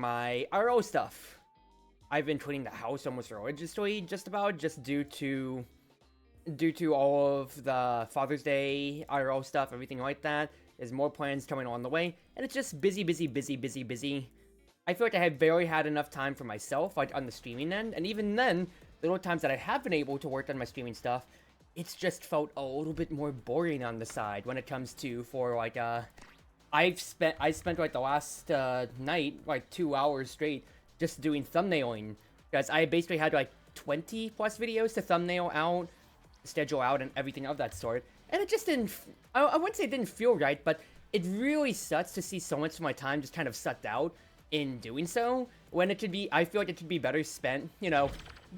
my RO stuff. I've been cleaning the house almost religiously, just due to all of the Father's Day RO stuff, everything like that. There's more plans coming on the way, and it's just busy. I feel like I have barely had enough time for myself, like on the streaming end, and even then, the little times that I have been able to work on my streaming stuff, it's just felt a little bit more boring on the side when it comes to, for like, I spent like the last night, like 2 hours straight, just doing thumbnailing, because I basically had like 20 plus videos to thumbnail out, schedule out, and everything of that sort, and it just didn't, I wouldn't say it didn't feel right, but it really sucks to see so much of my time just kind of sucked out in doing so, when it could be, I feel like it could be better spent, you know,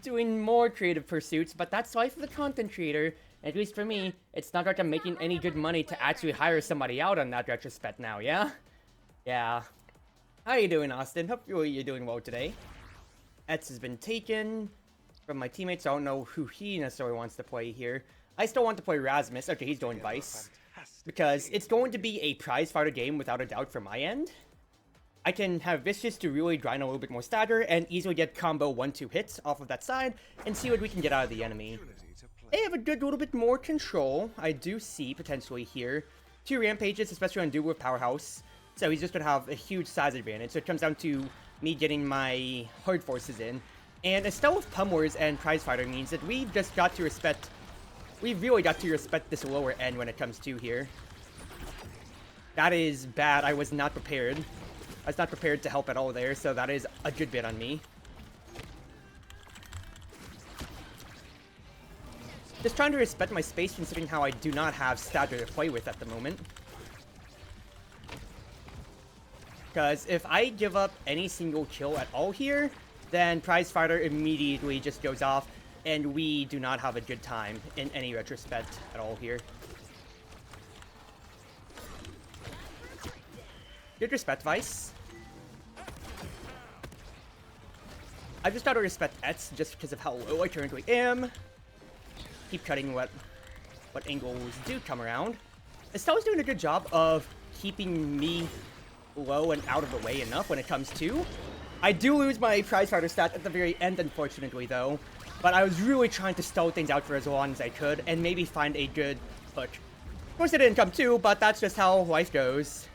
doing more creative pursuits, but that's life of the content creator. At least for me, it's not like I'm making any good money to actually hire somebody out on that retrospect now, yeah? Yeah. How you doing, Austin? Hopefully you're doing well today. Ets has been taken from my teammates. I don't know who he necessarily wants to play here. I still want to play Rasmus. Okay, he's doing Vice. Because it's going to be a prize fighter game without a doubt from my end. I can have Vicious to really grind a little bit more stagger and easily get combo 1-2 hits off of that side and see what we can get out of the enemy. They have a good little bit more control, I do see potentially here. 2 rampages, especially on Dude with Powerhouse. So he's just going to have a huge size advantage. So it comes down to me getting my hard forces in. And Estelle with Pummers and Prize Fighter means that we just got to respect... We really got to respect this lower end when it comes to here. That is bad. I was not prepared. I was not prepared to help at all there, so that is a good bit on me. Just trying to respect my space considering how I do not have stagger to play with at the moment. Because if I give up any single kill at all here, then Prize Fighter immediately just goes off, and we do not have a good time in any retrospect at all here. Good respect, Vice. I've just got to respect Ets just because of how low I currently am. Keep cutting what angles do come around. Estelle's doing a good job of keeping me low and out of the way enough when it comes to. I do lose my prize fighter stat at the very end, unfortunately, though. But I was really trying to stall things out for as long as I could and maybe find a good push. Of course, it didn't come too, but that's just how life goes.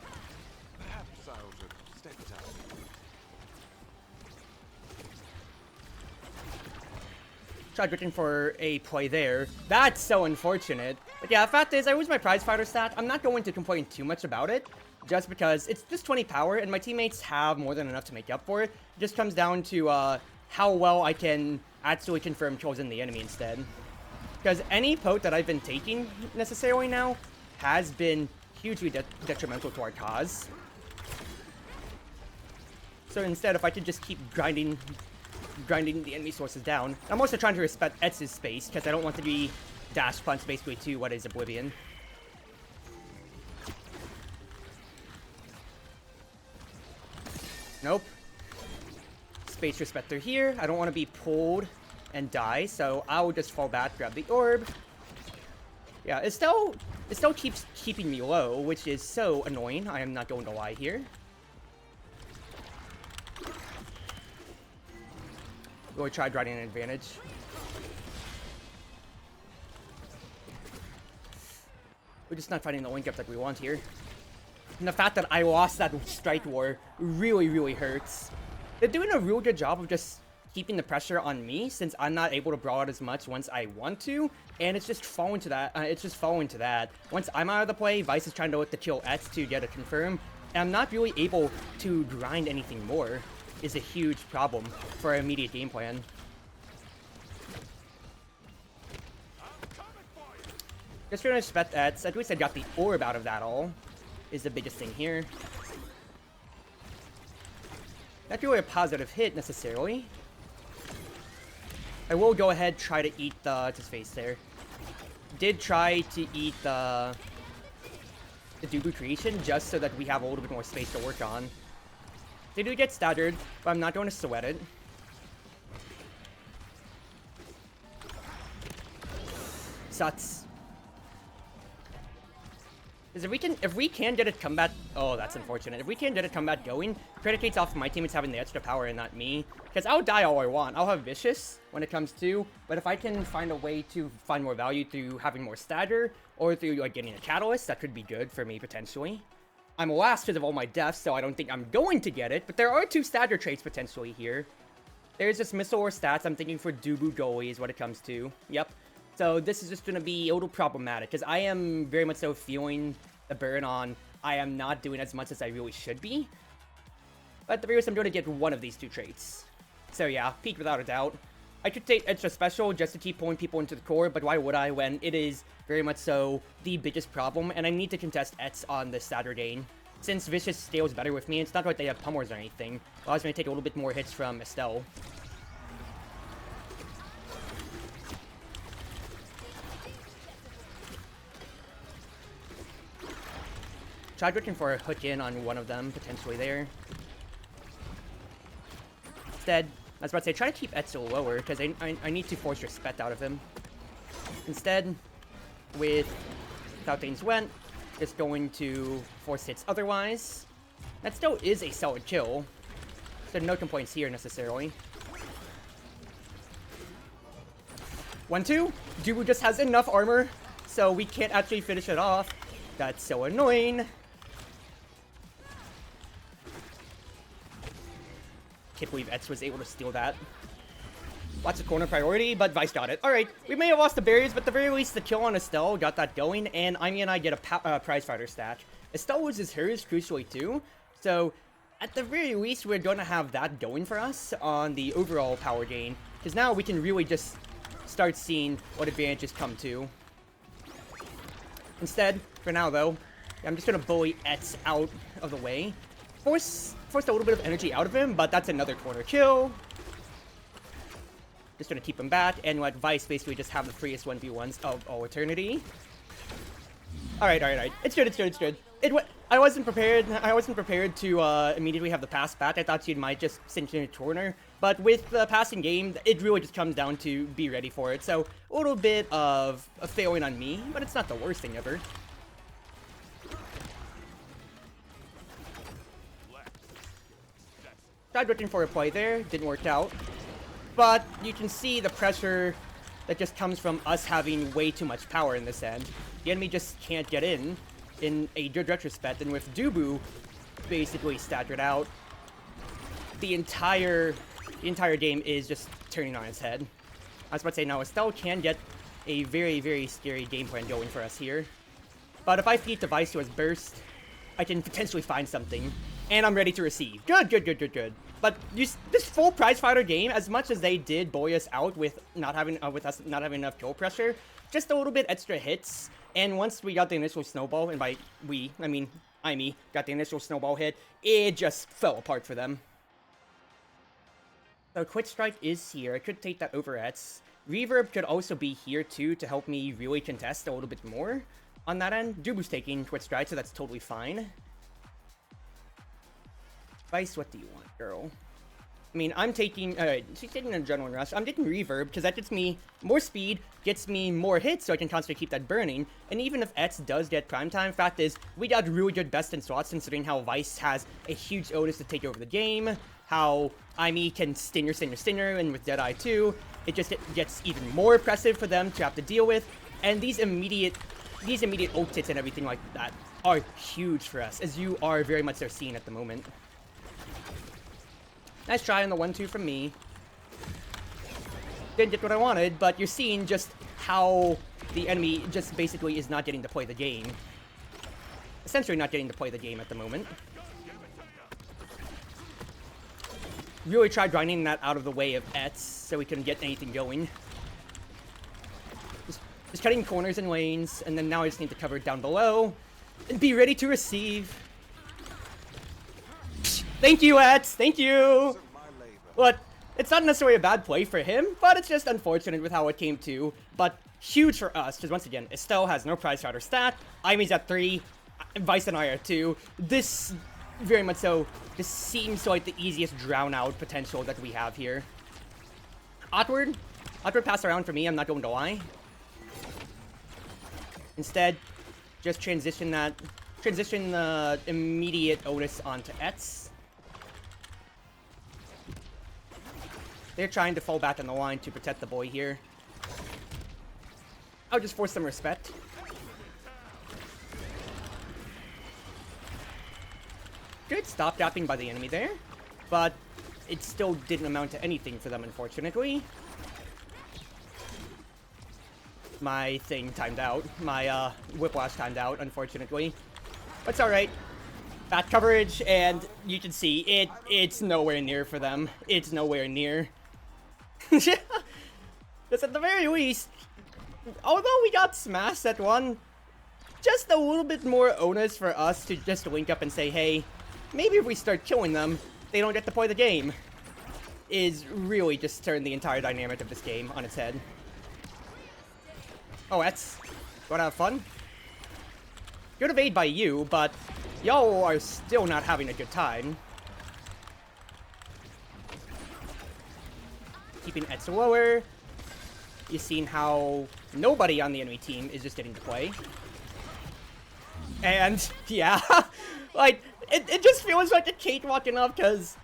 Tried looking for a play there. That's so unfortunate. But yeah, the fact is, I lose my prize fighter stat. I'm not going to complain too much about it, just because it's just 20 power, and my teammates have more than enough to make up for it. It just comes down to how well I can actually confirm kills in the enemy instead. Because any poke that I've been taking necessarily now has been hugely detrimental to our cause. So instead, if I could just keep grinding the enemy sources down. I'm also trying to respect Etz's space, because I don't want to be dash punch basically to what is Oblivion. Nope. Space respecter here. I don't want to be pulled and die, so I will just fall back, grab the orb. Yeah, it still keeps keeping me low, which is so annoying. I am not going to lie here. Really tried riding an advantage. We're just not fighting the link up that we want here. And the fact that I lost that strike war really hurts. They're doing a real good job of just keeping the pressure on me since I'm not able to brawl out as much once I want to, and it's just falling to that. Once I'm out of the play, Vice is trying to look to kill Etz to get a confirm, and I'm not really able to grind anything more. Is a huge problem for our immediate game plan. Just gonna respect Etz. At least I got the orb out of that all. Is the biggest thing here. Not really a positive hit necessarily. I will go ahead try to eat the his face there. Did try to eat the Dubu creation just so that we have a little bit more space to work on. They do get staggered, but I'm not going to sweat it. Suts. Because if we can get a combat, oh, that's unfortunate. If we can get a combat going, predicates off my teammates having the extra power and not me. Because I'll die all I want. I'll have Vicious when it comes to, but if I can find a way to find more value through having more stagger, or through like getting a catalyst, that could be good for me potentially. I'm last because of all my deaths, so I don't think I'm going to get it, but there are 2 stagger traits potentially here. There's just missile or stats. I'm thinking for Dubu goalie is what it comes to. Yep. So this is just going to be a little problematic, because I am very much so feeling the burn on I am not doing as much as I really should be. But at the very least, I'm going to get one of these 2 traits. So yeah, peak without a doubt. I could take extra special just to keep pulling people into the core, but why would I when it is very much so the biggest problem, and I need to contest Ets on this Saturday. Since Vicious scales better with me, it's not like they have pummels or anything. It allows me to take a little bit more hits from Estelle. Tried looking for a hook in on one of them, potentially there. Instead, I was about to say, try to keep Etzel lower, because I need to force respect out of him. Instead, without things went, just going to force hits otherwise. That still is a solid kill, so no complaints here necessarily. 1-2. Dubu just has enough armor, so we can't actually finish it off. That's so annoying. Can't believe Etz was able to steal that. Lots of corner priority, but Vice got it. Alright, we may have lost the barriers, but at the very least, the kill on Estelle got that going, and Amy and I get a prize fighter stat. Estelle loses hers, crucially too, so at the very least, we're going to have that going for us on the overall power gain, because now we can really just start seeing what advantages come to. Instead, for now though, I'm just going to bully Etz out of the way. Force a little bit of energy out of him, but that's another corner kill. Just gonna keep him back and let Vice basically just have the freest 1v1s of all eternity. Alright. It's good. I wasn't prepared to immediately have the pass back. I thought she might just cinch in a corner. But with the passing game, it really just comes down to be ready for it. So a little bit of a failing on me, but it's not the worst thing ever. Tried looking for a play there, didn't work out. But you can see the pressure that just comes from us having way too much power in this end. The enemy just can't get in a good retrospect, and with Dubu basically staggered out, the entire game is just turning on its head. I was about to say, now Estelle can get a very, very scary game plan going for us here. But if I feed Device to his burst, I can potentially find something. And I'm ready to receive. Good. But this full prize fighter game, as much as they did bully us out with not having us not having enough kill pressure, just a little bit extra hits. And once we got the initial snowball, and by we, I mean got the initial snowball hit, it just fell apart for them. So Quick Strike is here. I could take that over Etz. Reverb could also be here too to help me really contest a little bit more on that end. Dubu's taking Quick Strike, so that's totally fine. Vice, what do you want, girl? I mean, I'm taking, she's taking an Adrenaline Rush. I'm taking Reverb, because that gets me more speed, gets me more hits, so I can constantly keep that burning. And even if Etz does get prime time, fact is, we got really good best in slots, considering how Vice has a huge onus to take over the game, how Amy can stinger, and with Deadeye too, it just gets even more oppressive for them to have to deal with. And these immediate ult hits and everything like that are huge for us, as you are very much so seeing at the moment. Nice try on the 1-2 from me. Didn't get what I wanted, but you're seeing just how the enemy just basically is not getting to play the game. Essentially not getting to play the game at the moment. Really tried grinding that out of the way of Etz so we couldn't get anything going. Just cutting corners and lanes, and then now I just need to cover it down below and be ready to receive. Thank you, Etz. Thank you. But it's not necessarily a bad play for him, but it's just unfortunate with how it came to. But huge for us, because once again, Estelle has no prize fighter stat. Imy's at 3. Vice and I are 2. This, very much so, this seems like the easiest drown out potential that we have here. Awkward pass around for me, I'm not going to lie. Instead, Just transition the immediate onus onto Etz. They're trying to fall back on the line to protect the boy here. I'll just force some respect. Good stop-gapping by the enemy there, but it still didn't amount to anything for them, unfortunately. My thing timed out. My whiplash timed out, unfortunately. But it's alright. Bad coverage, and you can see it's nowhere near for them. It's nowhere near. Just at the very least, although we got smashed at one, just a little bit more onus for us to just link up and say, hey, maybe if we start killing them, they don't get to play the game, is really just turn the entire dynamic of this game on its head. Oh, that's... Wanna have fun? Good evade by you, but y'all are still not having a good time. Keeping Etz lower. You've seen how nobody on the enemy team is just getting to play. And, yeah, like, it just feels like a cakewalk enough, because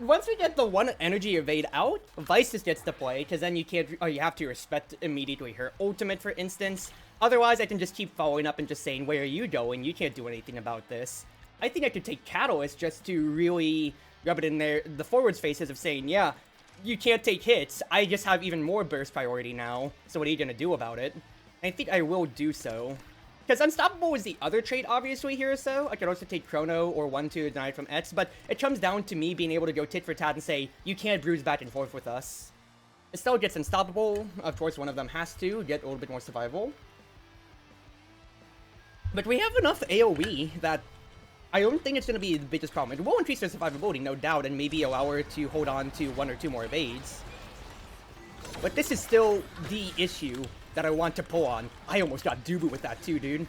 once we get the one energy evade out, Vice just gets to play, because then you can't, or you have to respect immediately her ultimate, for instance. Otherwise, I can just keep following up and just saying, where are you going? You can't do anything about this. I think I could take Catalyst just to really rub it in there, the forwards faces of saying, yeah, you can't take hits. I just have even more burst priority now, so what are you going to do about it? I think I will do so. Because Unstoppable is the other trait, obviously, here, so I could also take Chrono or 1-2 denied from Etz, but it comes down to me being able to go tit for tat and say, you can't bruise back and forth with us. Estelle gets Unstoppable. Of course, one of them has to get a little bit more survival. But we have enough AoE that I don't think it's going to be the biggest problem. It will increase their survivability, no doubt, and maybe allow her to hold on to 1 or 2 more evades. But this is still the issue that I want to pull on. I almost got Dubu with that too, dude.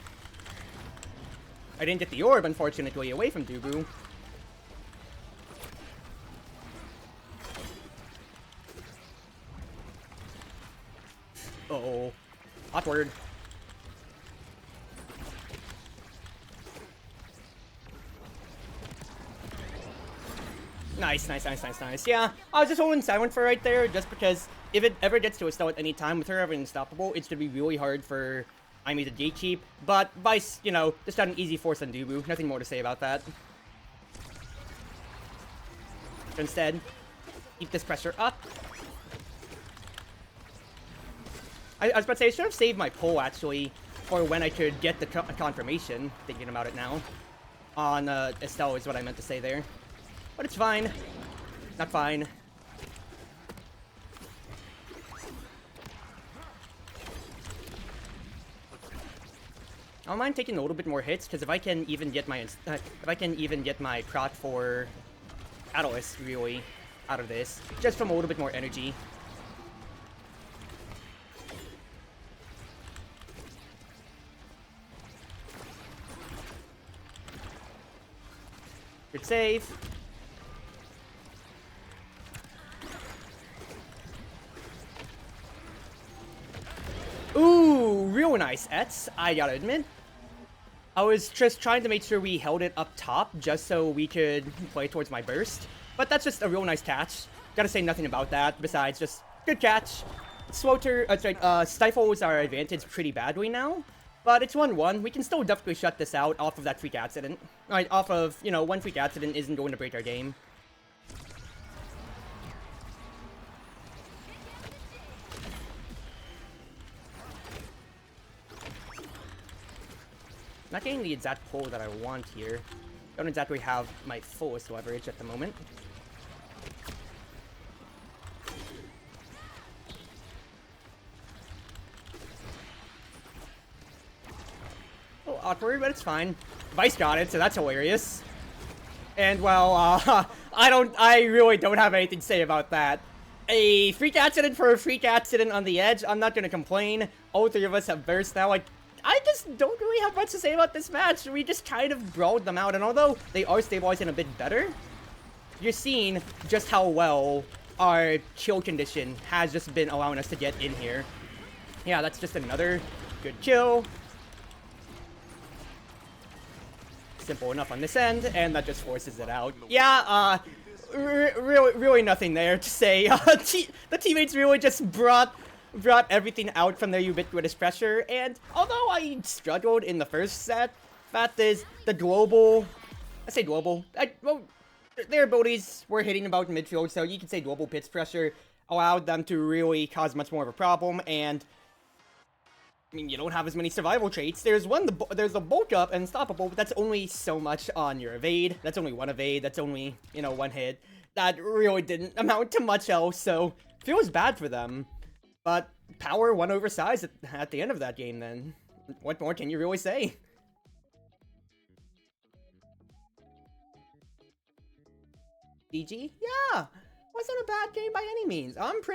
I didn't get the orb, unfortunately, away from Dubu. Uh-oh. Awkward. Nice, nice, nice, nice, nice. Yeah, I was just holding silent for right there, just because if it ever gets to Estelle at any time, with her ever unstoppable, it's going to be really hard for Aimee to gatekeep. But Vice, you know, just got an easy force on Dubu. Nothing more to say about that. Instead, keep this pressure up. I was about to say, I should have saved my pull, actually, for when I could get the confirmation, thinking about it now. On Estelle is what I meant to say there. But it's fine. Not fine. I don't mind taking a little bit more hits, because if I can even get my proc for Catalyst really out of this, just from a little bit more energy. Good save. Ooh, real nice, Etz, I gotta admit. I was just trying to make sure we held it up top, just so we could play towards my burst. But that's just a real nice catch. Gotta say nothing about that, besides just good catch. Stifles our advantage pretty badly now. But it's 1-1. We can still definitely shut this out off of that freak accident. Right, off of, you know, one freak accident isn't going to break our game. Not getting the exact pull that I want here. Don't exactly have my fullest leverage at the moment. A little awkward, but it's fine. Vice got it, so that's hilarious. And well, I really don't have anything to say about that. A freak accident for a freak accident on the edge. I'm not gonna complain. All three of us have burst now. I just don't really have much to say about this match. We just kind of brawled them out, and although they are stabilizing a bit better, you're seeing just how well our kill condition has just been allowing us to get in here. Yeah, that's just another good kill. simple enough on this end, and that just forces it out. Yeah, really nothing there to say. The teammates really just brought everything out from their ubiquitous pressure, and although I struggled in the first set, fact is, the global... I say global. Well, their abilities were hitting about midfield, so you could say global pitch pressure allowed them to really cause much more of a problem, and... I mean, you don't have as many survival traits. There's the bulk up and unstoppable, but that's only so much on your evade. That's only one evade. That's only, you know, one hit. That really didn't amount to much else, so feels bad for them. But power won over size at the end of that game then. What more can you really say? GG? Yeah! Wasn't a bad game by any means. I'm pretty